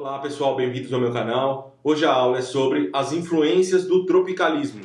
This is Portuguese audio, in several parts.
Olá pessoal, bem-vindos ao meu canal. Hoje a aula é sobre as influências do tropicalismo.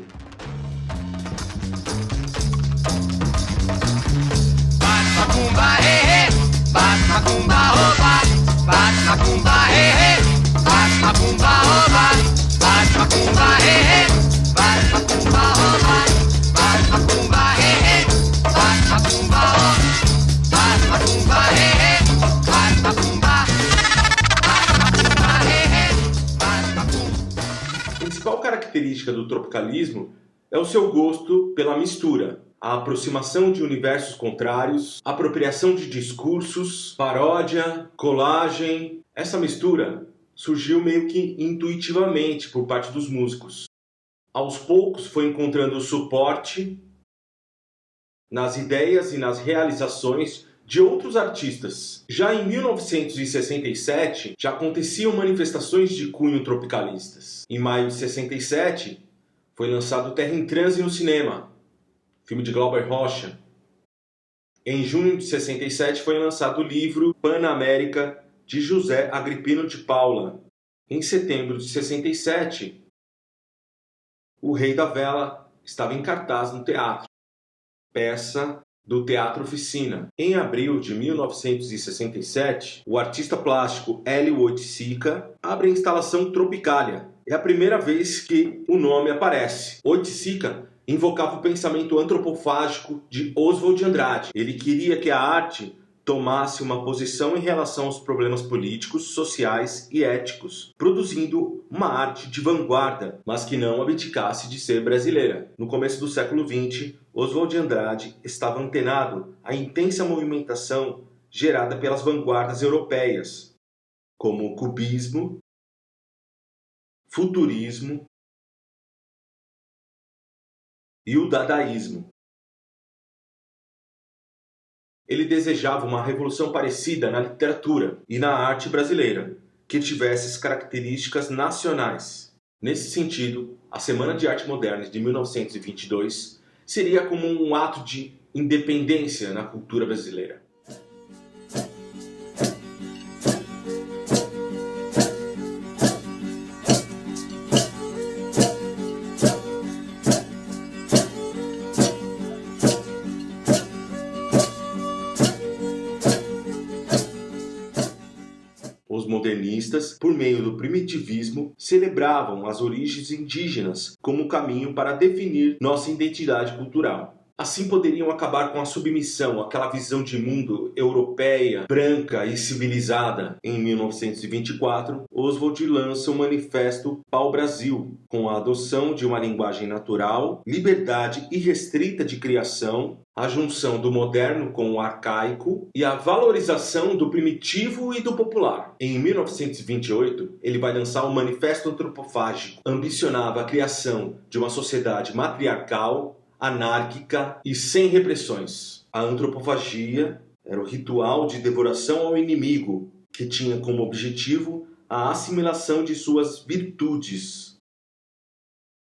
A principal característica do tropicalismo é o seu gosto pela mistura, a aproximação de universos contrários, apropriação de discursos, paródia, colagem. Essa mistura surgiu meio que intuitivamente por parte dos músicos. Aos poucos foi encontrando suporte nas ideias e nas realizações de outros artistas. Já em 1967, já aconteciam manifestações de cunho tropicalistas. Em maio de 67, foi lançado Terra em Transe no cinema, filme de Glauber Rocha. Em junho de 67 foi lançado o livro Panamérica, de José Agripino de Paula. Em setembro de 67, O Rei da Vela estava em cartaz no teatro, peça do Teatro Oficina. Em abril de 1967, o artista plástico Hélio Oiticica abre a instalação Tropicália. É a primeira vez que o nome aparece. Oiticica invocava o pensamento antropofágico de Oswald de Andrade. Ele queria que a arte tomasse uma posição em relação aos problemas políticos, sociais e éticos, produzindo uma arte de vanguarda, mas que não abdicasse de ser brasileira. No começo do século XX, Oswald de Andrade estava antenado à intensa movimentação gerada pelas vanguardas europeias, como o cubismo, futurismo e o dadaísmo. Ele desejava uma revolução parecida na literatura e na arte brasileira, que tivesse as características nacionais. Nesse sentido, a Semana de Arte Moderna de 1922 seria como um ato de independência na cultura brasileira. Os modernistas, por meio do primitivismo, celebravam as origens indígenas como caminho para definir nossa identidade cultural. Assim poderiam acabar com a submissão àquela visão de mundo europeia, branca e civilizada. Em 1924, Oswald lança o Manifesto Pau-Brasil, com a adoção de uma linguagem natural, liberdade irrestrita de criação, a junção do moderno com o arcaico e a valorização do primitivo e do popular. Em 1928, ele vai lançar o Manifesto Antropofágico. Ambicionava a criação de uma sociedade matriarcal, anárquica e sem repressões. A antropofagia era o ritual de devoração ao inimigo, que tinha como objetivo a assimilação de suas virtudes.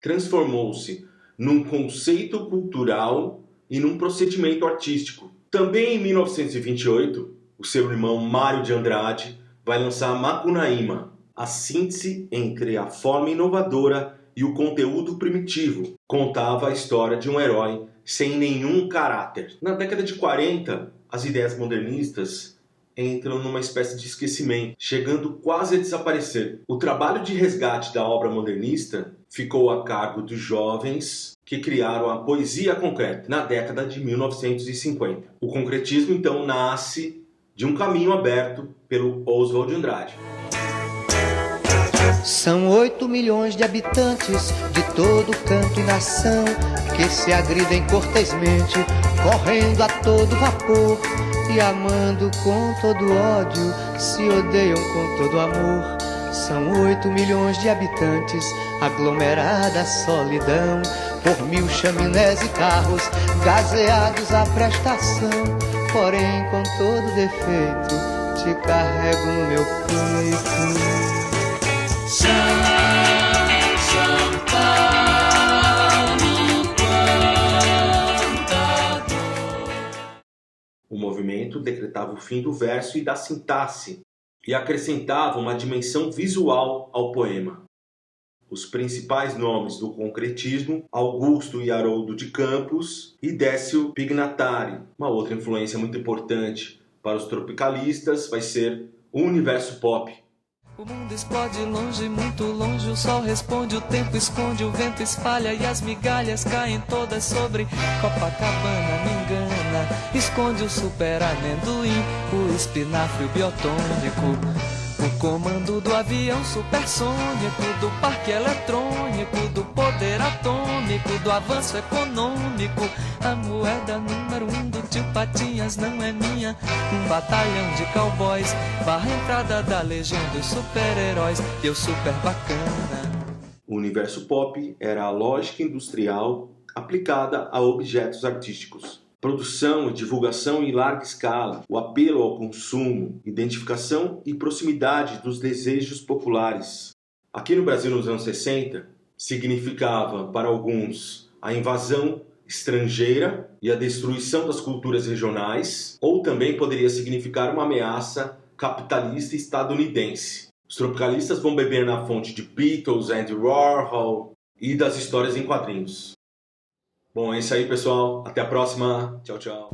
Transformou-se num conceito cultural e num procedimento artístico. Também em 1928, o seu irmão Mário de Andrade vai lançar Macunaíma, a síntese entre a forma inovadora e o conteúdo primitivo. Contava a história de um herói sem nenhum caráter. Na década de 40, as ideias modernistas entram numa espécie de esquecimento, chegando quase a desaparecer. O trabalho de resgate da obra modernista ficou a cargo dos jovens que criaram a poesia concreta na década de 1950. O concretismo, então, nasce de um caminho aberto pelo Oswald de Andrade. São 8 milhões de habitantes de todo canto e nação que se agridem cortesmente, correndo a todo vapor e amando com todo ódio, se odeiam com todo amor. São 8 milhões de habitantes, aglomerada solidão, por 1000 chaminés e carros, gazeados à prestação. Porém, com todo defeito, te carrego no meu peito. São Paulo O movimento decretava o fim do verso e da sintaxe e acrescentava uma dimensão visual ao poema. Os principais nomes do concretismo, Augusto e Haroldo de Campos e Décio Pignatari. Uma outra influência muito importante para os tropicalistas vai ser o universo pop. O mundo explode longe, muito longe, o sol responde, o tempo esconde, o vento espalha e as migalhas caem todas sobre Copacabana, me engana, esconde o super amendoim, o espinafre, o biotônico, o comando do avião supersônico, do parque eletrônico, do poder atômico, do avanço econômico, a moeda número 1 do tio Patinhas não é minha, um batalhão de cowboys, barra entrada da legião dos super-heróis, eu super bacana. O universo pop era a lógica industrial aplicada a objetos artísticos. Produção e divulgação em larga escala, o apelo ao consumo, identificação e proximidade dos desejos populares. Aqui no Brasil, nos anos 60, significava, para alguns, a invasão estrangeira e a destruição das culturas regionais, ou também poderia significar uma ameaça capitalista estadunidense. Os tropicalistas vão beber na fonte de Beatles, Andy Warhol e das histórias em quadrinhos. Bom, é isso aí, pessoal. Até a próxima. Tchau, tchau.